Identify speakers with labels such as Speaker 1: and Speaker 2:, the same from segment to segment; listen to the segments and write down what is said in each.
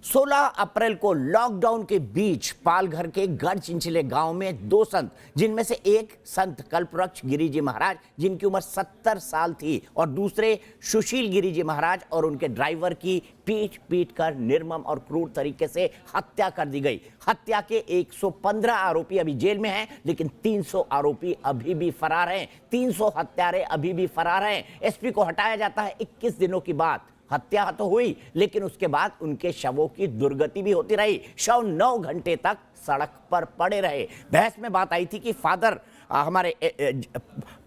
Speaker 1: 16 अप्रैल को लॉकडाउन के बीच पालघर के गढ़ चिंचले गांव में दो संत, जिनमें से एक संत कल्पवृक्ष गिरी जी महाराज जिनकी उम्र 70 साल थी और दूसरे सुशील गिरी जी महाराज और उनके ड्राइवर की पीट पीट कर निर्मम और क्रूर तरीके से हत्या कर दी गई। हत्या के 115 आरोपी अभी जेल में हैं, लेकिन 300 आरोपी अभी भी फरार हैं। 300 हत्यारे अभी भी फरार हैं। एसपी को हटाया जाता है 21 दिनों की बाद। हत्या तो हुई, लेकिन उसके बाद उनके शवों की दुर्गति भी होती रही। शव 9 घंटे तक सड़क पर पड़े रहे। बहस में बात आई थी कि फादर हमारे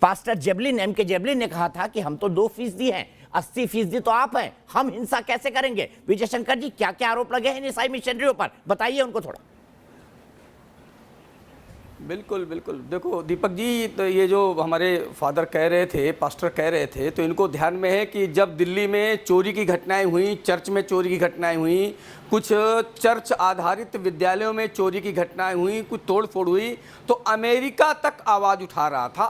Speaker 1: पास्टर जेबलिन, एम.के. जेबलिन ने कहा था कि हम तो 2% हैं, 80% तो आप हैं, हम हिंसा कैसे करेंगे। विजय शंकर जी, क्या क्या आरोप लगे हैं ईसाई मिशनरियों पर, बताइए उनको थोड़ा।
Speaker 2: बिल्कुल बिल्कुल, देखो दीपक जी, तो ये जो हमारे फादर कह रहे थे, पास्टर कह रहे थे, तो इनको ध्यान में है कि जब दिल्ली में चोरी की घटनाएं हुई, चर्च में चोरी की घटनाएं हुई, कुछ चर्च आधारित विद्यालयों में चोरी की घटनाएं हुई, कुछ तोड़फोड़ हुई, तो अमेरिका तक आवाज़ उठा रहा था,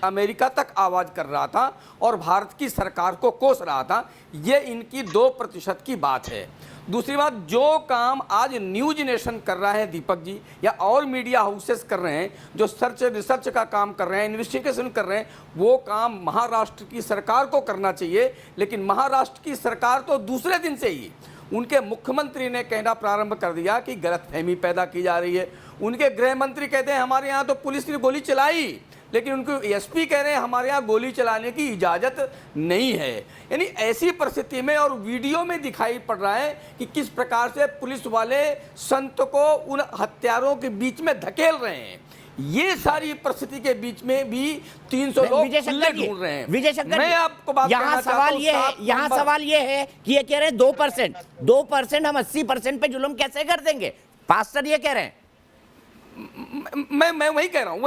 Speaker 2: अमेरिका तक आवाज़ कर रहा था और भारत की सरकार को कोस रहा था। ये इनकी 2% की बात है। दूसरी बात, जो काम आज न्यूज नेशन कर रहा है दीपक जी, या और मीडिया हाउसेस कर रहे हैं, जो रिसर्च का काम कर रहे हैं, इन्वेस्टिगेशन कर रहे हैं, वो काम महाराष्ट्र की सरकार को करना चाहिए। लेकिन महाराष्ट्र की सरकार तो दूसरे दिन से ही उनके मुख्यमंत्री ने कहना प्रारंभ कर दिया कि गलतफहमी पैदा की जा रही है। उनके गृह मंत्री कहते हैं हमारे यहाँ तो पुलिस ने गोली चलाई, लेकिन उनको एसपी कह रहे हैं हमारे यहाँ गोली चलाने की इजाज़त नहीं है। यानी ऐसी परिस्थिति में, और वीडियो में दिखाई पड़ रहा है कि किस प्रकार से पुलिस वाले संत को उन हत्यारों के बीच में धकेल रहे हैं। ये सारी परिस्थिति के बीच में भी 300 लोग ढूंढ रहे हैं।
Speaker 1: विजय शंकर,
Speaker 2: मैं आपको बात
Speaker 1: यहाँ सवाल ये है कि ये कह रहे हैं 2% हम 80% पे जुल्म कैसे कर देंगे। पास्टर ये कह रहे हैं।
Speaker 2: मैं वही कह रहा हूँ,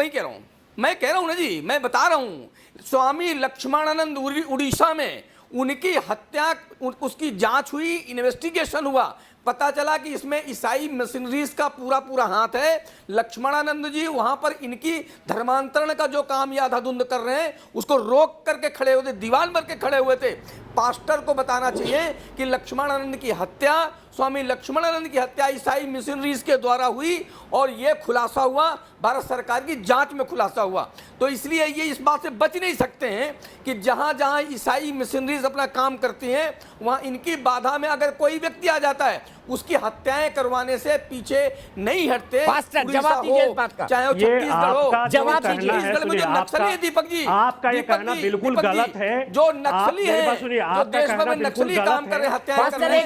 Speaker 2: मैं कह रहा हूं ना जी, मैं बता रहा हूं। स्वामी लक्ष्मणानंद उड़ीसा में उनकी हत्या, उसकी जांच हुई, इन्वेस्टिगेशन हुआ, पता चला कि इसमें ईसाई मिशनरीज का पूरा हाथ है। लक्ष्मणानंद जी वहां पर इनकी धर्मांतरण का जो काम या धुंध कर रहे हैं, उसको रोक करके खड़े हुए थे, दीवान भर के खड़े हुए थे। पास्टर को बताना चाहिए कि लक्ष्मणानंद की हत्या, स्वामी लक्ष्मणानंद की हत्या ईसाई मिशनरीज के द्वारा हुई और यह खुलासा हुआ, भारत सरकार की जांच में खुलासा हुआ। तो इसलिए ये इस बात से बच नहीं सकते हैं कि जहां जहां ईसाई मिशनरीज अपना काम करती हैं, वहां इनकी बाधा में अगर कोई व्यक्ति आ जाता है, उसकी हत्याएं करवाने से पीछे नहीं हटते।
Speaker 1: पास्टर जवाब दीजिए इस बात का।
Speaker 2: चाहे वो छत्तीसगढ़ हो,
Speaker 1: जवाब दीजिए।
Speaker 2: छत्तीसगढ़ में जो नक्सली है दीपक जी,
Speaker 3: आपका ये कहना बिल्कुल गलत है।
Speaker 2: जो नक्सली है, जो देश भर में नक्सली काम कर रहे हैं, हत्याएं कर रहे हैं,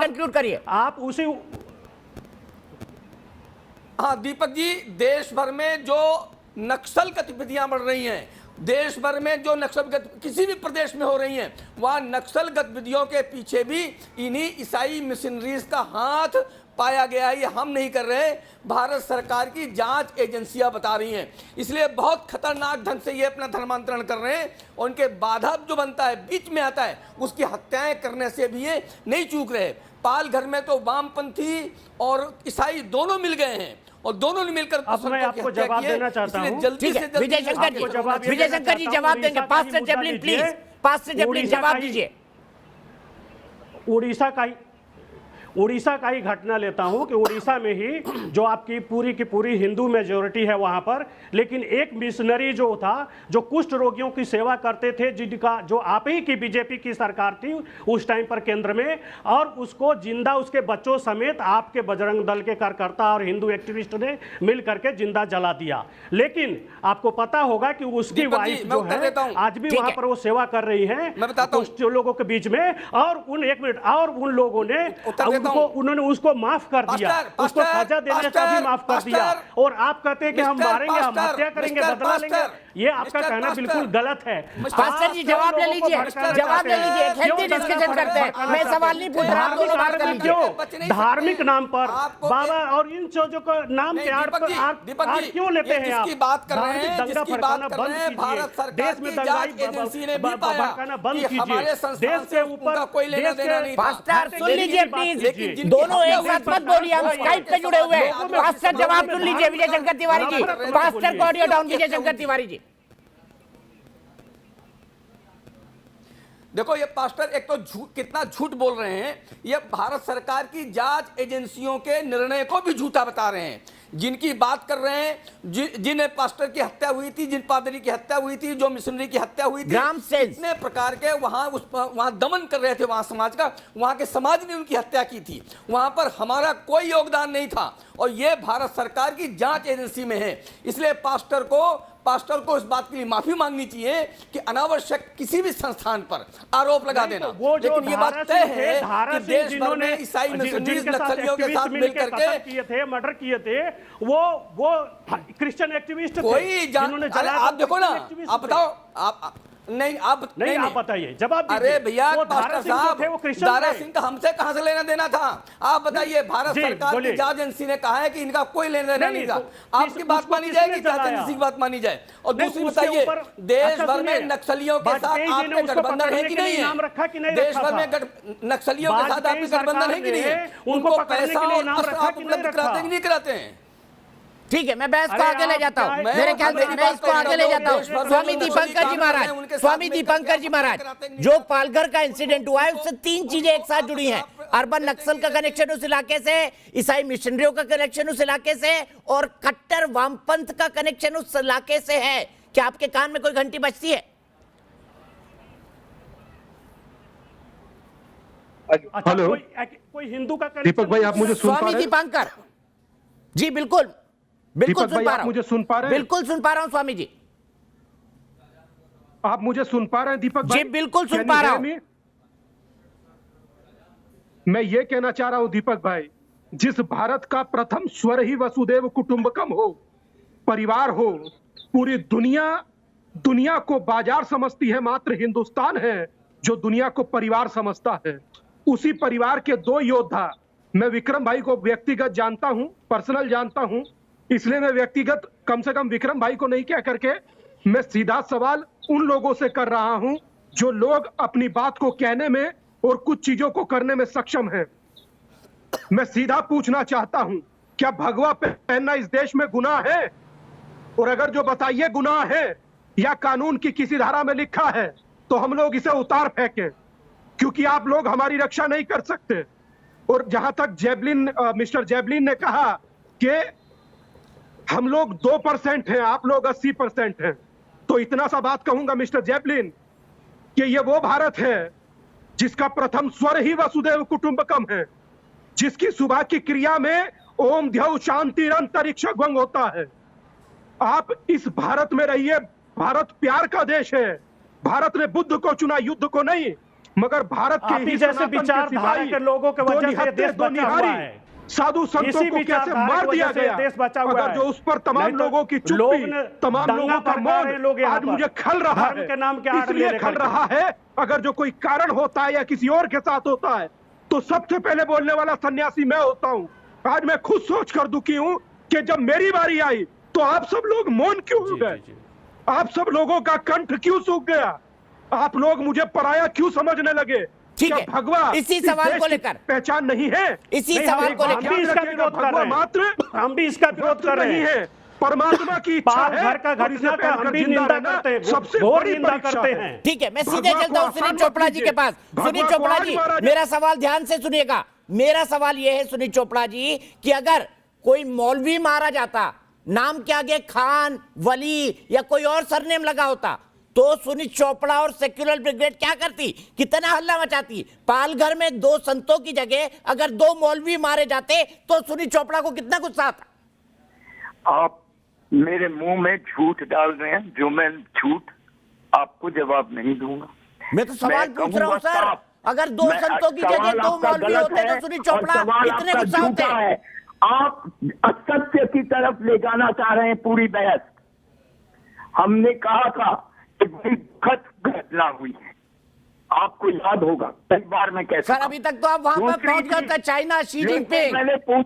Speaker 1: कंक्लूड करिए
Speaker 3: आप उसी।
Speaker 2: हाँ दीपक जी, देश भर में जो नक्सल गतिविधियां बढ़ रही हैं, देश भर में जो नक्सल किसी भी प्रदेश में हो रही हैं, वहां नक्सल गतिविधियों के पीछे भी इन्हीं ईसाई मिशनरीज का हाथ पाया गया। ये हम नहीं कर रहे, भारत सरकार की जांच एजेंसियां बता रही हैं। इसलिए बहुत खतरनाक ढंग से ये अपना धर्मांतरण कर रहे हैं और उनके बाधा जो बनता है, बीच में आता है, उसकी हत्याएं करने से भी ये नहीं चूक रहे। पालघर में तो वामपंथी और ईसाई दोनों मिल गए हैं और दोनों ने मिलकर
Speaker 3: अब मैं आपको जवाब देना चाहता हूं।
Speaker 2: जल्दी से जल्दी
Speaker 1: विजय शंकर जी जवाब देंगे। Pastor javelin please, pastor javelin जवाब दीजिए।
Speaker 3: उड़ीसा का ही घटना लेता हूं कि उड़ीसा में ही जो आपकी पूरी की पूरी हिंदू मेजोरिटी है वहां पर, लेकिन एक मिशनरी जो था, जो कुष्ठ रोगियों की सेवा करते थे, जिनका जो आप ही की बीजेपी की सरकार थी उस टाइम पर केंद्र में, और उसको जिंदा उसके बच्चों समेत आपके बजरंग दल के कार्यकर्ता और हिंदू एक्टिविस्ट ने मिल करके जिंदा जला दिया। लेकिन आपको पता होगा कि उसकी वाइफ जो है आज भी वहां पर वो सेवा कर रही है कुछ लोगों के बीच में, और उन लोगों ने उन्होंने उसको माफ कर दिया, उसको सजा देने का भी माफ कर दिया। और आप कहते हैं कि हम मारेंगे, हम हत्या करेंगे, बदला लेंगे। ये आपका कहना बिल्कुल गलत है।
Speaker 1: पास्टर जी जवाब ले लीजिए, जवाब ले लीजिए। एक हेल्दी डिस्कशन करते हैं, मैं सवाल नहीं पूछ रहा, आप दोनों बात कर लीजिए।
Speaker 3: धार्मिक नाम पर बाबा और इन चीजों को नाम के आड़ पर आप क्यों लेते हैं? आप
Speaker 2: बात कर रहे हैं,
Speaker 3: दंगा भड़काना बंद कीजिए, देश में दंगाई भड़काना बंद कीजिए, देश के ऊपर कोई लेना देना नहीं।
Speaker 1: पास्टर सुन लीजिए प्लीज, दोनों एक साथ मत बोलिए, हम स्काइप पे जुड़े हुए हैं। पास्टर जवाब सुन लीजिए विजय शंकर तिवारी जी। पास्टर को ऑडियो डाउन, विजय शंकर तिवारी जी।
Speaker 2: देखो ये पास्टर एक तो झूठ, कितना झूठ बोल रहे हैं। ये भारत सरकार की जांच एजेंसियों के निर्णय को भी झूठा बता रहे हैं। जिनकी बात कर रहे हैं, जिन पास्टर की हत्या हुई थी, जिन पादरी की हत्या हुई थी, जो मिशनरी की हत्या हुई थी,
Speaker 1: ग्राम सेल्स।
Speaker 2: कितने प्रकार के वहां दमन कर रहे थे वहां समाज का, वहां के समाज ने उनकी हत्या की थी, वहां पर हमारा कोई योगदान नहीं था। और ये भारत सरकार की जांच एजेंसी में है। इसलिए पास्टर को इस बात के लिए माफी मांगनी चाहिए कि अनावश्यक किसी भी संस्थान पर आरोप लगा देना।
Speaker 3: वो जो
Speaker 2: लेकिन ये बात तय है कि देश भर में
Speaker 3: जिन्होंने
Speaker 2: ईसाई मिशनरीज नक्सलियों के साथ
Speaker 3: मिलकर
Speaker 2: मिलकर के
Speaker 3: किए थे, मर्डर किए थे, वो क्रिश्चियन एक्टिविस्ट थे।
Speaker 2: कोई
Speaker 3: जिन्होंने
Speaker 2: आप देखो ना, आप बताओ, आप नहीं, आप
Speaker 3: नहीं, आप बताइए, जवाब दीजिए।
Speaker 2: अरे भैया,
Speaker 3: वो
Speaker 2: पास्टर साहब, दारा सिंह का हमसे कहां से लेना देना था? आप बताइए। भारत सरकार की जांच एजेंसी ने कहा है कि इनका कोई लेना देना नहीं था। आपकी बात मानी जाएगी, जांच एजेंसी की बात मानी जाए? और दूसरी बताइए, देश भर में नक्सलियों के साथ आपके गठबंधन है कि नहीं है? देश भर में नक्सलियों के साथ आपके गठबंधन है कि नहीं है? उनको पैसा और अस्त्र आप उपलब्ध कराते कि नहीं कराते हैं?
Speaker 1: ठीक है, मैं बहस को आगे ले जाता हूं। मेरे ख्याल से मैं इसको आगे ले जाता हूं। स्वामी दीपंकर जी महाराज, जो पालघर का इंसिडेंट हुआ है उससे तीन चीजें एक साथ जुड़ी हैं। अर्बन नक्सल का कनेक्शन उस इलाके से, ईसाई मिशनरियों का कनेक्शन उस इलाके से, और कट्टर वामपंथ का कनेक्शन उस इलाके से है। क्या आपके कान में कोई घंटी बजती है?
Speaker 3: हेलो, कोई हिंदू का
Speaker 4: दीपक भाई, आप मुझे सुन पा रहे हैं?
Speaker 1: स्वामी दीपंकर जी, बिल्कुल बिल्कुल सुन पा रहा हूं।
Speaker 4: मुझे सुन पा रहे हैं?
Speaker 1: बिल्कुल सुन पा रहा हूं स्वामी जी।
Speaker 4: आप मुझे सुन पा रहे हैं दीपक भाई?
Speaker 1: जी बिल्कुल सुन पा रहा हूं।
Speaker 4: मैं ये कहना चाह रहा हूं दीपक भाई, जिस भारत का प्रथम स्वर ही वसुदेव कुटुंबकम हो, परिवार हो, पूरी दुनिया को बाजार समझती है, मात्र हिंदुस्तान है जो दुनिया को परिवार समझता है। उसी परिवार के दो योद्धा, मैं विक्रम भाई को व्यक्तिगत जानता हूं, पर्सनल जानता हूं, इसलिए मैं व्यक्तिगत कम से कम विक्रम भाई को नहीं कह करके मैं सीधा सवाल उन लोगों से कर रहा हूं जो लोग अपनी बात को कहने में और कुछ चीजों को करने में सक्षम हैं। मैं सीधा पूछना चाहता हूं, क्या भगवा पहनना इस देश में गुनाह है? और अगर जो बताइए गुनाह है या कानून की किसी धारा में लिखा है तो हम लोग इसे उतार फेंकें, क्योंकि आप लोग हमारी रक्षा नहीं कर सकते। और जहां तक मिस्टर जेवलिन ने कहा कि हम लोग 2% हैं, आप लोग 80% हैं, तो इतना सा बात कहूंगा मिस्टर जेवलिन कि ये वो भारत है जिसका प्रथम स्वर ही वसुदेव कुटुंबकम है, जिसकी सुबह की क्रिया में ओम ध्यौ शांतिरंतरिक्ष भंग होता है। आप इस भारत में रहिए। भारत प्यार का देश है। भारत ने बुद्ध को चुना, युद्ध को नहीं। मगर भारत के ही
Speaker 3: जैसे विचारधारा के लोगों के वजह से देश बचा हुआ है।
Speaker 4: साधु संतों को कैसे मार दिया गया, अगर जो उस पर तमाम लोगों की चुप्पी, तमाम लोगों का मौन आज मुझे खल रहा है, इसलिए खल रहा है। अगर जो कोई कारण होता है या किसी और के साथ होता है तो सबसे पहले बोलने वाला सन्यासी मैं होता हूं। आज मैं खुद सोच कर दुखी हूं कि जब मेरी बारी आई तो आप सब लोग मौन क्यों हो गए? आप सब लोगों का कंठ क्यों सूख गया? आप लोग मुझे पराया क्यों समझने लगे?
Speaker 1: ठीक है,
Speaker 4: भगवा
Speaker 1: इसी सवाल को लेकर
Speaker 4: पहचान नहीं है।
Speaker 1: इसी सवाल को लेकर
Speaker 3: हम भी इसका विरोध कर रहे हैं।
Speaker 4: परमात्मा की इच्छा है,
Speaker 3: घर का घटना का हम भी निंदा करते हैं,
Speaker 4: सबसे
Speaker 3: घोर
Speaker 4: बड़ी
Speaker 3: निंदा
Speaker 4: परीक्षा
Speaker 3: करते
Speaker 4: है।
Speaker 3: हैं।
Speaker 1: ठीक है, मैं सीधे चलता हूं सुनील चोपड़ा जी के पास। सुनील चोपड़ा जी, मेरा सवाल ध्यान से सुनिएगा। मेरा सवाल यह है सुनील चोपड़ा जी कि अगर कोई मौलवी मारा जाता, नाम के आगे खान, वली या कोई और सरनेम लगा होता, तो सुनील चोपड़ा और सेक्युलर ब्रिगेड क्या करती? कितना हल्ला मचाती? पालघर में 2 संतों की जगह अगर 2 मौलवी मारे जाते तो सुनील चोपड़ा को कितना गुस्सा आता?
Speaker 5: आप मेरे मुंह में झूठ डाल रहे हैं, जो मैं झूठ आपको जवाब नहीं दूंगा।
Speaker 1: मैं तो सवाल पूछ रहा हूं सर। अगर 2 संतों की जगह 2 मौलवी होते तो सुनील चोपड़ा कितने गुस्सा होते?
Speaker 5: आप असत्य की तरफ ले जाना चाह रहे हैं पूरी बहस। हमने कहा था कि बड़ी दुखद घटना हुई है, आपको याद होगा कई बार मैं कहता
Speaker 1: सर, अभी तक तो आप वहां पर पहुंच गए थे। China Xi Jinping,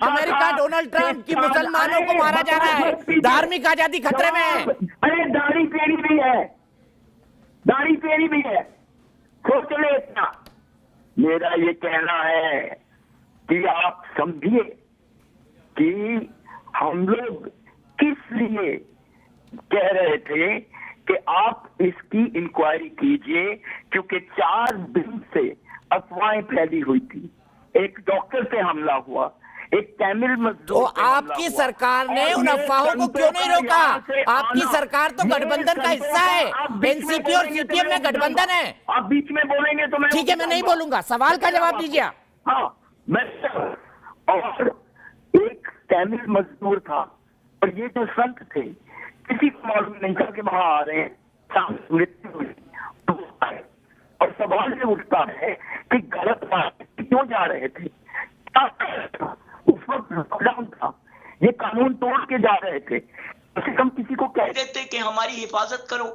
Speaker 1: America Donald Trump की मुसलमानों को मारा जा रहा है, धार्मिक आजादी खतरे में है।
Speaker 5: अरे दाढ़ी पेड़ी भी है, दाढ़ी पेड़ी भी है, सोच ले इतना। मेरा ये कहना है कि आप समझिए कि हम लोग किस लिए कह रहे थे कि आप इसकी इंक्वायरी कीजिए, क्योंकि 4 दिन से अफवाहें फैली हुई थी। एक डॉक्टर पे हमला हुआ, एक तमिल मजदूर
Speaker 1: तो
Speaker 5: पे हमला
Speaker 1: आपकी
Speaker 5: हुआ।
Speaker 1: सरकार ने
Speaker 5: और
Speaker 1: उन
Speaker 5: ये
Speaker 1: अफवाहों को
Speaker 5: संतों
Speaker 1: क्यों नहीं
Speaker 5: का
Speaker 1: रोका?
Speaker 5: यहाँ से
Speaker 1: आपकी
Speaker 5: आना,
Speaker 1: सरकार तो
Speaker 5: ये
Speaker 1: गठबंधन का
Speaker 5: संतों
Speaker 1: हिस्सा है।
Speaker 5: आप बीच में
Speaker 1: एनसीपी और
Speaker 5: बोलेंगे तो
Speaker 1: सीपीएम में
Speaker 5: मैं
Speaker 1: गठबंधन है।
Speaker 5: आप बीच में बोलेंगे तो मैं
Speaker 1: ठीक है, मैं नहीं बोलूंगा, सवाल का जवाब दीजिए आप।
Speaker 5: हाँ, मैं और एक तमिल मजदूर था, और ये जो संत थे किसी को मालूम नहीं था कि वहां आ रहे हैं, सामने मृत्यु हुई। और सवाल ये उठता है कि गलत बात क्यों जा रहे थे, क्या था? उस वक्त लॉकडाउन था, ये कानून तोड़ के जा रहे थे, कम से कम किसी को कह
Speaker 6: देते कि हमारी हिफाजत करो।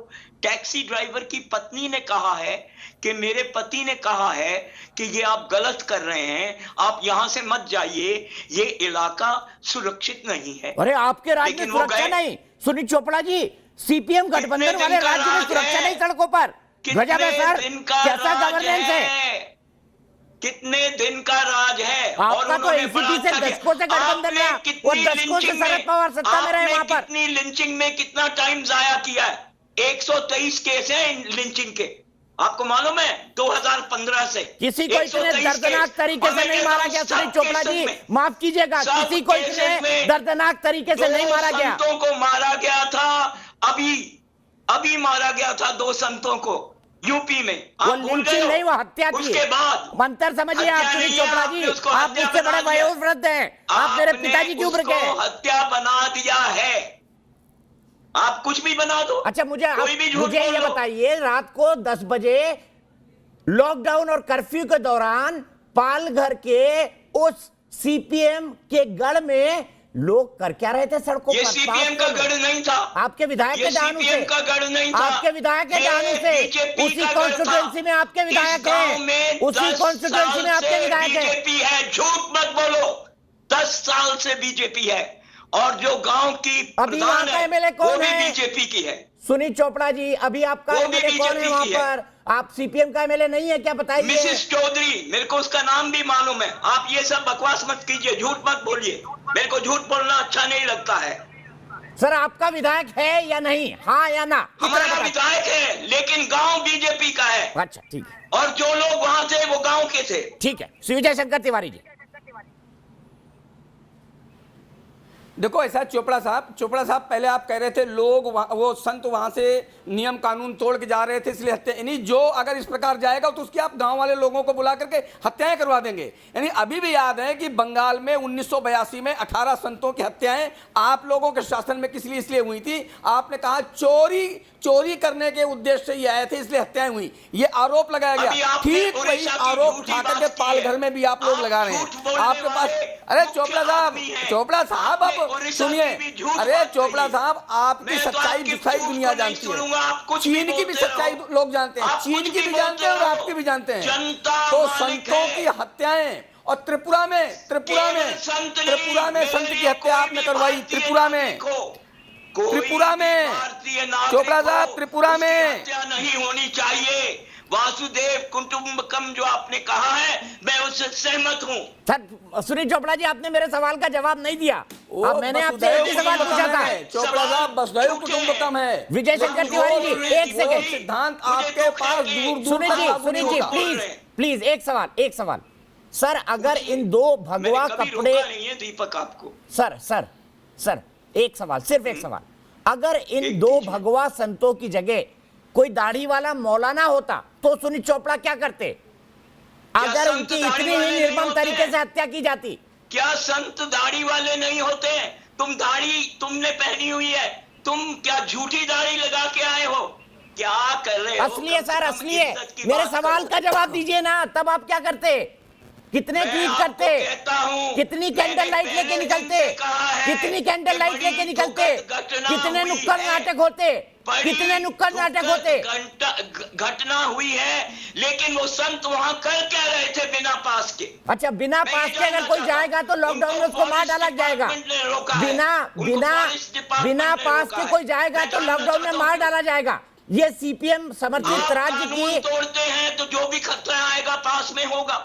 Speaker 6: टैक्सी ड्राइवर की पत्नी ने कहा है कि मेरे पति ने कहा है कि ये आप गलत कर रहे हैं, आप यहां से मत जाइए, ये इलाका सुरक्षित नहीं है।
Speaker 1: अरे आपके राज्य में
Speaker 6: लेकिन वो
Speaker 1: सुरक्षा
Speaker 6: गए।
Speaker 1: नहीं, सुनील चोपड़ा जी, सीपीएम गठबंधन
Speaker 6: दिन
Speaker 1: वाले
Speaker 6: का
Speaker 1: राज्य में
Speaker 6: राज
Speaker 1: सुरक्षा
Speaker 6: है?
Speaker 1: नहीं सड़कों पर। ध्वजा में
Speaker 6: कितने
Speaker 1: सर,
Speaker 6: दिन का
Speaker 1: कैसा
Speaker 6: राज
Speaker 1: गवर्नेंस है?
Speaker 6: कितने दिन का राज है? और
Speaker 1: आपका तो
Speaker 6: उन्होंने
Speaker 1: एनसीपी
Speaker 6: बड़ा
Speaker 1: से
Speaker 6: अच्छा
Speaker 1: दशकों से
Speaker 6: किया।
Speaker 1: गठबंधन
Speaker 6: आपने
Speaker 1: रहा,
Speaker 6: कितनी
Speaker 1: वो दशकों से
Speaker 6: लिंचिंग
Speaker 1: शरद
Speaker 6: में-
Speaker 1: पवार सत्ता में रहे
Speaker 6: आपने
Speaker 1: वहां पर।
Speaker 6: कितनी लिंचिंग में कितना टाइम जाया किया है? 123 केस हैं इन लिंचिंग के, आपको मालूम है? 2015 से
Speaker 1: किसी को इतने
Speaker 6: 123
Speaker 1: दर्दनाक
Speaker 6: केस।
Speaker 1: तरीके
Speaker 6: और
Speaker 1: से
Speaker 6: मैं
Speaker 1: नहीं
Speaker 6: कहता
Speaker 1: मारा
Speaker 6: हूं
Speaker 1: गया
Speaker 6: सब
Speaker 1: सुनील चोपड़ा
Speaker 6: केसेस
Speaker 1: जी,
Speaker 6: में-
Speaker 1: माफ कीजिएगा,
Speaker 6: सब
Speaker 1: किसी को
Speaker 6: केसेस
Speaker 1: इतने
Speaker 6: में
Speaker 1: दर्दनाक तरीके से नहीं मारा गया।
Speaker 6: संतों को मारा गया था, अभी मारा गया था 2 संतों को यूपी में।
Speaker 1: वो
Speaker 6: आप भूल
Speaker 1: लिंचिंग
Speaker 6: गए हो?
Speaker 1: नहीं, वो हत्या थी।
Speaker 6: उसके बाद
Speaker 1: मंतर समझिए आप
Speaker 6: हत्या
Speaker 1: सुनील
Speaker 6: नहीं है,
Speaker 1: चोपड़ा
Speaker 6: आपने
Speaker 1: जी,
Speaker 6: उसको
Speaker 1: आप
Speaker 6: हत्या
Speaker 1: मुझसे बड़े
Speaker 6: बना दिया।
Speaker 1: वयोवृद्ध हैं, आप मेरे
Speaker 6: आपने
Speaker 1: पिताजी की उम्र के
Speaker 6: उसको
Speaker 1: हैं।
Speaker 6: हत्या बना दिया है। आप कुछ भी बना दो।
Speaker 1: अच्छा,
Speaker 6: कोई भी झूठ
Speaker 1: मुझे
Speaker 6: बोल
Speaker 1: ये
Speaker 6: दो।
Speaker 1: बताइए, रात को 10 बजे लॉकडाउन और कर्फ्यू के दौरान पालघर के उस सीपीएम के गढ़ में लोग कर क्या रहे थे सड़कों
Speaker 6: ये
Speaker 1: पर?
Speaker 6: सीपीएम का गढ़ नहीं था।
Speaker 1: आपके विधायक के
Speaker 6: ये
Speaker 1: जानू से,
Speaker 6: सीपीएम का गढ़ नहीं था।
Speaker 1: आपके विधायक के
Speaker 6: ये
Speaker 1: जानू से,
Speaker 6: बीजेपी
Speaker 1: उसी
Speaker 6: का गढ़
Speaker 1: कॉन्स्टिट्यूएंसी
Speaker 6: था।
Speaker 1: में आपके
Speaker 6: इस
Speaker 1: विधायक
Speaker 6: गांव
Speaker 1: हैं,
Speaker 6: में
Speaker 1: उसी
Speaker 6: 10
Speaker 1: कॉन्स्टिट्यूंसी में
Speaker 6: साल
Speaker 1: आपके
Speaker 6: से
Speaker 1: विधायक हैं।
Speaker 6: बीजेपी है, झूठ मत बोलो। 10 साल से बीजेपी है, और जो गांव की
Speaker 1: अभी वहां
Speaker 6: प्रधान
Speaker 1: का
Speaker 6: है
Speaker 1: एमएलए
Speaker 6: वो
Speaker 1: कौन
Speaker 6: भी
Speaker 1: है?
Speaker 6: बीजेपी की है।
Speaker 1: सुनील चोपड़ा जी, अभी आपका
Speaker 6: वो भी
Speaker 1: एमएलए कौन है
Speaker 6: बीजेपी
Speaker 1: वहां
Speaker 6: की है।
Speaker 1: पर? आप सीपीएम का एमएलए नहीं है क्या? बताइए।
Speaker 6: मिसेस चौधरी, मेरे को उसका नाम भी मालूम है। आप ये सब बकवास मत कीजिए, झूठ मत बोलिए, मेरे को झूठ बोलना अच्छा नहीं लगता है।
Speaker 1: सर, आपका विधायक है या नहीं? हाँ या ना?
Speaker 6: हमारा
Speaker 1: इतना बता-
Speaker 6: विधायक है, लेकिन गांव बीजेपी का है,
Speaker 1: अच्छा, ठीक है,
Speaker 6: और जो लोग वहां थे वो गांव के थे।
Speaker 1: ठीक है। विजय शंकर तिवारी जी,
Speaker 2: देखो ऐसा चोपड़ा साहब पहले आप कह रहे थे लोग वो संत वहां से नियम कानून तोड़ के जा रहे थे इसलिए हत्या, यानी जो अगर इस प्रकार जाएगा तो उसकी आप गांव वाले लोगों को बुला करके हत्याएं करवा देंगे। यानी अभी भी याद है कि बंगाल में 1982 में 18 संतों की हत्याएं आप लोगों के शासन में किस लिए इसलिए हुई थी? आपने कहा चोरी करने के उद्देश्य से ये आए थे इसलिए हत्याएं हुई, ये आरोप लगाया
Speaker 6: अभी
Speaker 2: गया।
Speaker 6: आपने
Speaker 2: ठीक वही
Speaker 6: उड़ीसा की
Speaker 2: आरोप
Speaker 6: झूठी
Speaker 2: उठा करके
Speaker 6: बात की
Speaker 2: पालघर
Speaker 6: है।
Speaker 2: में भी आप लोग
Speaker 6: आप
Speaker 2: लगा रहे
Speaker 6: झूठ
Speaker 2: हैं।
Speaker 6: बोलने
Speaker 2: आपके पास,
Speaker 6: वाले
Speaker 2: अरे
Speaker 6: मुख्य
Speaker 2: चोपड़ा साहब,
Speaker 6: आदमी हैं।
Speaker 2: चोपड़ा साहब
Speaker 6: आपने
Speaker 2: अब
Speaker 6: उड़ीसा
Speaker 2: सुनिए,
Speaker 6: की भी झूठ
Speaker 2: अरे
Speaker 6: बात
Speaker 2: चोपड़ा
Speaker 6: कही है।
Speaker 2: साहब आपकी
Speaker 6: मैं तो
Speaker 2: सच्चाई
Speaker 6: आपके
Speaker 2: दुसाई
Speaker 6: झूठ को
Speaker 2: दुनिया
Speaker 6: नहीं
Speaker 2: जानती
Speaker 6: सुनूंगा,
Speaker 2: है,
Speaker 6: आप कुछ
Speaker 2: चीन
Speaker 6: भी
Speaker 2: की भी
Speaker 6: बोलते
Speaker 2: सच्चाई
Speaker 6: रहो।
Speaker 2: लोग जानते हैं,
Speaker 6: आप
Speaker 2: चीन
Speaker 6: कुछ
Speaker 2: की भी
Speaker 6: भी
Speaker 2: जानते हैं और
Speaker 6: बोलते
Speaker 2: आपकी भी जानते हैं।
Speaker 6: जनता
Speaker 2: तो
Speaker 6: मालिक
Speaker 2: संतों
Speaker 6: है।
Speaker 2: की हत्याएं, और त्रिपुरा में
Speaker 6: केवल संत नहीं,
Speaker 2: संत की
Speaker 6: मेरे
Speaker 2: हत्या
Speaker 6: कोई
Speaker 2: आपने
Speaker 6: भी
Speaker 2: करवाई
Speaker 6: भारतीय
Speaker 2: त्रिपुरा में,
Speaker 6: नागरिक हो, कोई
Speaker 2: त्रिपुरा
Speaker 6: भी
Speaker 2: में,
Speaker 6: भारतीय नागरिक
Speaker 2: चोपड़ा साहब,
Speaker 6: हो,
Speaker 2: त्रिपुरा
Speaker 6: उसकी
Speaker 2: में।
Speaker 6: हत्या नहीं होनी चाहिए। वासुदेव कुटुंबकम जो आपने कहा है, मैं उससे सहमत हूं।
Speaker 1: सर सुनील चोपड़ा जी, आपने मेरे सवाल का जवाब नहीं दिया। अब मैंने आपसे
Speaker 2: वसुधैव
Speaker 1: एक ही सवाल पूछा था।
Speaker 2: है, चोपड़ा साहब वसुधैव कुटुंबकम है।
Speaker 1: विजय शंकर तिवारी जी, एक सेकंड।
Speaker 2: सिद्धांत आपके पास दूर दूर
Speaker 1: सुनील जी,
Speaker 2: तक
Speaker 1: सुनील जी,
Speaker 2: लागू नहीं होगा।
Speaker 1: प्लीज एक सवाल सर, अगर इन 2 भगवा
Speaker 6: मैंने कभी
Speaker 1: कपड़े,
Speaker 6: रोका नहीं है दीपक आपको।
Speaker 1: सर एक सवाल, सिर्फ एक सवाल, अगर इन 2 भगवा संतों की जगह कोई दाढ़ी वाला मौलाना होता तो सुनील चोपड़ा क्या करते? अगर
Speaker 6: संत
Speaker 1: उनकी
Speaker 6: दाढ़ी
Speaker 1: इतनी ही
Speaker 6: वाले नहीं
Speaker 1: निर्मम
Speaker 6: होते?
Speaker 1: तरीके से हत्या की जाती?
Speaker 6: क्या संत दाढ़ी वाले नहीं होते? तुम दाढ़ी तुमने पहनी हुई है, तुम क्या झूठी दाढ़ी लगा के आए हो? क्या कर रहे हो?
Speaker 1: असली है
Speaker 6: कम से
Speaker 1: सर,
Speaker 6: कम
Speaker 1: असली है।
Speaker 6: इज्जत की
Speaker 1: मेरे
Speaker 6: बात
Speaker 1: सवाल
Speaker 6: करो।
Speaker 1: का जवाब दीजिए ना, तब आप क्या करते? कितने
Speaker 6: मैं
Speaker 1: ट्वीट
Speaker 6: आपको
Speaker 1: करते?
Speaker 6: कहता हूं,
Speaker 1: कितनी
Speaker 6: मैंने
Speaker 1: कैंडल लाइट लेके
Speaker 6: पहले
Speaker 1: निकलते?
Speaker 6: दिन से कहा है
Speaker 1: कितनी कैंडल
Speaker 6: कि
Speaker 1: लाइट
Speaker 6: बड़ी
Speaker 1: लेके निकलते?
Speaker 6: दुखद घटना
Speaker 1: कितने
Speaker 6: हुई
Speaker 1: नुक्कड़
Speaker 6: है।
Speaker 1: नाटक होते?
Speaker 6: बड़ी
Speaker 1: कितने नुक्कड़ नाटक
Speaker 6: दुखद
Speaker 1: होते?
Speaker 6: घटना हुई है, लेकिन वो संत वहां कर क्या रहे थे बिना पास के?
Speaker 1: अच्छा, बिना
Speaker 6: मैं
Speaker 1: पास
Speaker 6: ये
Speaker 1: के अगर
Speaker 6: जानना
Speaker 1: कोई
Speaker 6: चाहता
Speaker 1: जाएगा तो
Speaker 6: हूं।
Speaker 1: लॉकडाउन में
Speaker 6: उनको
Speaker 1: उसको मार डाला
Speaker 6: फॉरेस्ट
Speaker 1: जाएगा।
Speaker 6: डिपार्टमेंट ने रोका है।
Speaker 1: बिना
Speaker 6: उनको
Speaker 1: बिना
Speaker 6: फॉरेस्ट डिपार्टमेंट
Speaker 1: बिना
Speaker 6: ने
Speaker 1: पास
Speaker 6: रोका
Speaker 1: के
Speaker 6: है।
Speaker 1: कोई जाएगा
Speaker 6: मैं
Speaker 1: तो
Speaker 6: जानना
Speaker 1: लॉकडाउन में
Speaker 6: चाहता
Speaker 1: मार
Speaker 6: हूं।
Speaker 1: डाला जाएगा। ये सीपीएम समर्थित
Speaker 6: आप
Speaker 1: राज्य
Speaker 6: कानून
Speaker 1: की,
Speaker 6: तोड़ते हैं तो जो भी खतरा आएगा पास में होगा।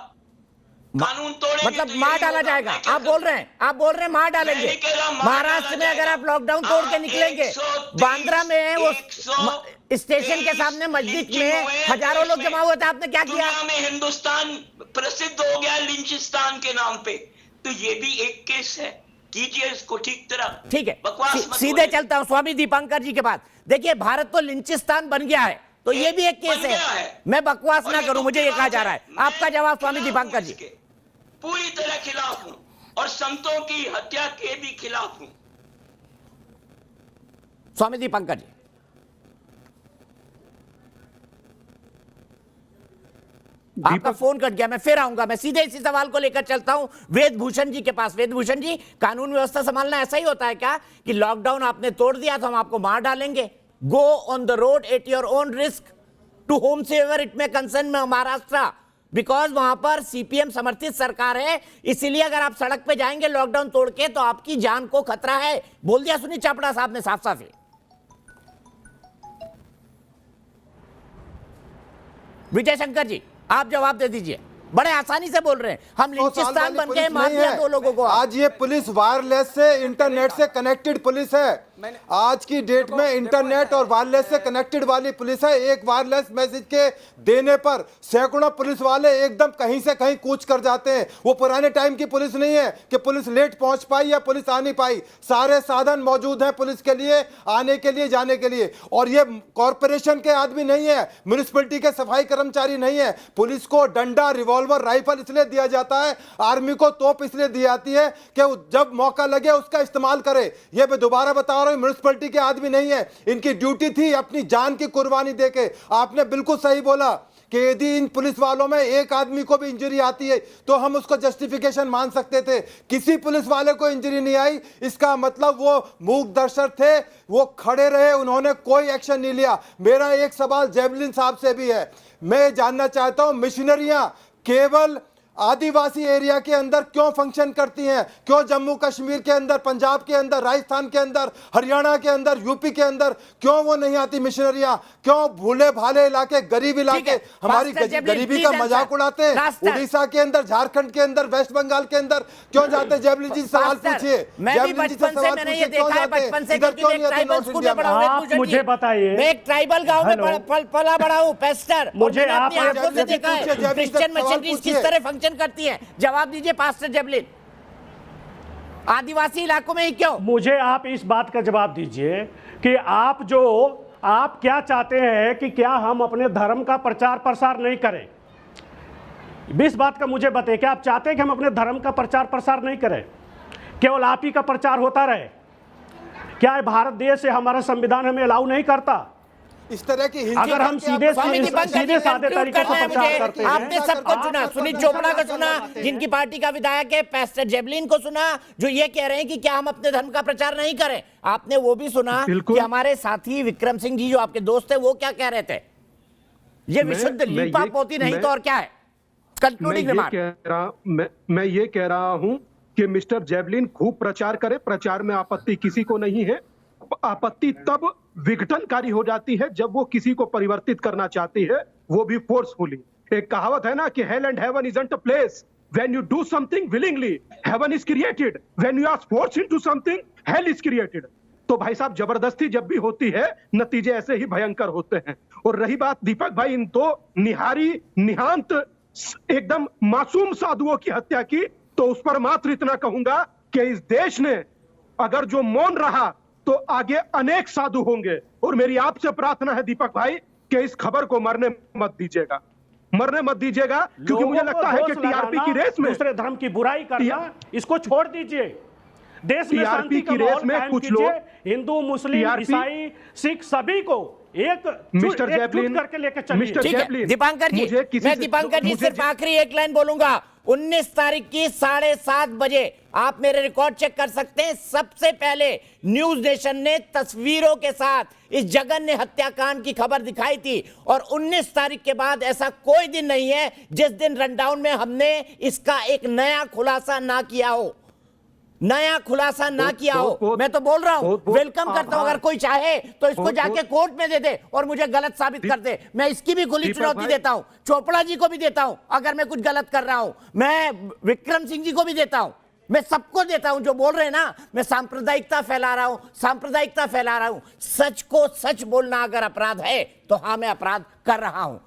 Speaker 6: कानून तोड़ेंगे
Speaker 1: मतलब
Speaker 6: तो
Speaker 1: मार
Speaker 6: यही
Speaker 1: डाला
Speaker 6: होगा।
Speaker 1: जाएगा।
Speaker 6: मैं क्या
Speaker 1: आप बोल रहे हैं, आप बोल रहे हैं मार डालेंगे।
Speaker 6: नहीं कह रहा मार
Speaker 1: महाराष्ट्र
Speaker 6: डाला
Speaker 1: में अगर
Speaker 6: जाएगा।
Speaker 1: आप लॉकडाउन तोड़ के निकलेंगे,
Speaker 6: 123
Speaker 1: बांद्रा में वो स्टेशन के सामने मस्जिद में हजारों लोग जमा हुए थे, आपने क्या किया?
Speaker 6: दुनिया में हिंदुस्तान प्रसिद्ध हो गया लिंचिस्तान के नाम पे, तो ये भी एक केस है। कीजिए इसको ठीक तरह।
Speaker 1: ठीक है,
Speaker 6: बकवास मत
Speaker 1: सीधे
Speaker 6: बोलिए।
Speaker 1: चलता हूं स्वामी दीपांकर जी के पास। देखिए, भारत तो लिंचिस्तान बन गया है, तो ये भी एक केस
Speaker 6: बन गया
Speaker 1: है।
Speaker 6: है।
Speaker 1: मैं बकवास
Speaker 6: और
Speaker 1: ना
Speaker 6: ये
Speaker 1: करूं,
Speaker 6: दुख
Speaker 1: मुझे
Speaker 6: की
Speaker 1: ये कहा
Speaker 6: बात
Speaker 1: जा
Speaker 6: है।
Speaker 1: रहा है।
Speaker 6: मैं
Speaker 1: आपका जवाब स्वामी
Speaker 6: खिलाफ
Speaker 1: दीपांकर
Speaker 6: हूं
Speaker 1: जी।
Speaker 6: इसके। पूरी तरह खिलाफ हूं और संतों की हत्या के भी खिलाफ हूं।
Speaker 1: स्वामी दीपांकर जी, आपका फोन कट गया, मैं फिर आऊंगा। मैं सीधे इसी सवाल को लेकर चलता हूं वेद भूषण जी के पास। वेद भूषण जी, कानून व्यवस्था संभालना ऐसा ही होता है क्या कि लॉकडाउन आपने तोड़ दिया तो हम आपको मार डालेंगे? Go on the road at your own risk to home से एवर इट में कंसर्न में महाराष्ट्र, बिकॉज वहां पर सीपीएम समर्थित सरकार है, इसीलिए अगर आप सड़क पे जाएंगे लॉकडाउन तोड़ के तो आपकी जान को खतरा है। बोल दिया सुनील चापड़ा साहब ने साफ साफ। विजय शंकर जी, आप जवाब दे दीजिए। बड़े आसानी से बोल रहे हैं, हम लिंचिस्तान बन गए, मार दिया 2 लोगों को।
Speaker 7: आज ये पुलिस वायरलेस से, इंटरनेट से कनेक्टेड पुलिस है। आज की डेट में इंटरनेट और वायरलेस से कनेक्टेड वाली पुलिस है। एक वायरलेस मैसेज के देने पर सैकड़ों पुलिस वाले एकदम कहीं से कहीं कूच कर जाते हैं। वो पुराने टाइम की पुलिस नहीं है कि पुलिस लेट पहुंच पाई या पुलिस आ नहीं पाई। सारे साधन मौजूद हैं पुलिस के लिए आने के लिए, जाने के लिए। और ये कॉरपोरेशन के आदमी नहीं है, म्युनिसिपैलिटी के सफाई कर्मचारी नहीं है। पुलिस को डंडा, रिवॉल्वर, राइफल इसलिए दिया जाता है, आर्मी को तोप इसलिए दी जाती है कि जब मौका लगे उसका इस्तेमाल करे। ये मैं दोबारा बता रहा हूं, म्युनिसिपैलिटी के आदमी नहीं है। इनकी ड्यूटी थी अपनी जान की कुर्बानी देके। आपने बिल्कुल सही बोला कि यदि इन पुलिस वालों में एक आदमी को भी इंजरी आती है तो हम उसको जस्टिफिकेशन मान सकते थे। किसी पुलिस वाले को इंजरी नहीं आई, इसका मतलब वो मूक दर्शक थे, वो खड़े रहे, उन्होंने कोई एक्शन नहीं लिया। मेरा एक सवाल जेवलिन साहब से भी है। मैं जानना चाहता हूं, मिशनरियां केवल आदिवासी एरिया के अंदर क्यों फंक्शन करती हैं? क्यों जम्मू कश्मीर के अंदर, पंजाब के अंदर, राजस्थान के अंदर, हरियाणा के अंदर, यूपी के अंदर क्यों वो नहीं आती मिशनरियां? क्यों भूले भाले इलाके, गरीब इलाके हमारी गरीबी का मजाक उड़ाते हैं? उड़ीसा के अंदर, झारखंड के अंदर, वेस्ट बंगाल के अंदर क्यों जाते? जेवलिन जी सवाल पूछिए।
Speaker 1: जेवलिन जी से सवाल पूछिए, क्यों जाते? इधर क्यों नहीं आते नॉर्थ इंडिया में?
Speaker 3: आप मुझे बताइए।
Speaker 1: मैं एक ट्राइबल गांव में पला बड़ा हूं, पेस्टर।
Speaker 3: मुझे आप
Speaker 1: आंखों से देखा है क्रिश्चियन मशीनरीज किस तरह फंक्शन करती है। जवाब दीजिए पास्टर जेवलिन, आदिवासी इलाकों में ही क्यों?
Speaker 3: मुझे आप इस बात का जवाब दीजिए कि आप क्या चाहते हैं कि क्या हम अपने धर्म का प्रचार प्रसार नहीं करें? इस बात का मुझे बताइए, क्या आप चाहते हैं कि हम अपने धर्म का प्रचार प्रसार नहीं करें, केवल आप ही का प्रचार होता रहे? क्या भारत देश से हमारा संविधान हमें अलाउ नहीं करता?
Speaker 7: इस तरह की
Speaker 3: अगर हम सीधे साधे तरीके से प्रचार करते हैं।
Speaker 1: आपने सबको चुना, सुनील चोपड़ा को चुना जिनकी पार्टी का विधायक है, पेस्टर जेवलिन को सुना जो ये कह रहे हैं कि क्या हम अपने धर्म का प्रचार नहीं करें। आपने वो भी सुना कि हमारे साथी विक्रम सिंह जी जो आपके दोस्त है वो क्या कह रहे थे? ये विशुद्ध लीपा पोती नहीं तो और क्या है? Concluding remark.
Speaker 4: मैं ये कह रहा हूं कि मिस्टर जेवलिन खूब प्रचार करे, प्रचार में आपत्ति किसी को नहीं है। आपत्ति तब विघटनकारी हो जाती है जब वो किसी को परिवर्तित करना चाहती है, वो भी फोर्सफुली। एक कहावत है ना कि hell and heaven isn't a place, when you do something willingly heaven is created, when you are forced into something hell is created. तो भाई साहब, जबरदस्ती जब भी होती है नतीजे ऐसे ही भयंकर होते हैं। और रही बात दीपक भाई इन दो निहांत एकदम मासूम साधुओं की हत्या की, तो उस पर मात्र इतना कहूंगा कि इस देश ने अगर जो मौन रहा तो आगे अनेक साधु होंगे। और मेरी आपसे प्रार्थना है दीपक भाई कि इस खबर को मरने मत दीजिएगा, क्योंकि मुझे लगता है कि टीआरपी की रेस में दूसरे
Speaker 3: धर्म की बुराई करना, इसको छोड़ दीजिए। देश में शांति की
Speaker 4: रेस में कुछ लोग,
Speaker 3: हिंदू, मुस्लिम, ईसाई, सिख सभी को एक
Speaker 4: मिस्टर जेवलिन
Speaker 3: करके लेकर चलिए।
Speaker 1: दीपांकर जी, मैं दीपांकर जी सिर्फ आखिरी एक लाइन बोलूंगा। 19 तारीख की 7:30 बजे आप मेरे रिकॉर्ड चेक कर सकते हैं। सबसे पहले न्यूज नेशन ने तस्वीरों के साथ इस जघन्य हत्याकांड की खबर दिखाई थी। और 19 तारीख के बाद ऐसा कोई दिन नहीं है जिस दिन रनडाउन में हमने इसका एक नया खुलासा ना किया हो। नया खुलासा ना
Speaker 4: बहुत-
Speaker 1: किया हो।
Speaker 4: बहुत-
Speaker 1: मैं तो बोल रहा हूं,
Speaker 4: बहुत-
Speaker 1: वेलकम करता हूं। अगर कोई चाहे तो इसको
Speaker 4: बहुत-
Speaker 1: जाके कोर्ट में दे दे और मुझे गलत साबित कर दे। मैं इसकी भी खुली
Speaker 4: दीपक
Speaker 1: चुनौती
Speaker 4: भाई-
Speaker 1: देता हूं, चोपड़ा जी को भी देता हूं अगर मैं कुछ गलत कर रहा हूं, मैं विक्रम सिंह जी को भी देता हूं, मैं सबको देता हूं। जो बोल रहे हैं ना मैं सांप्रदायिकता फैला रहा हूं, सांप्रदायिकता फैला रहा हूं। सच को सच बोलना अगर अपराध है तो हां मैं अपराध कर रहा हूं।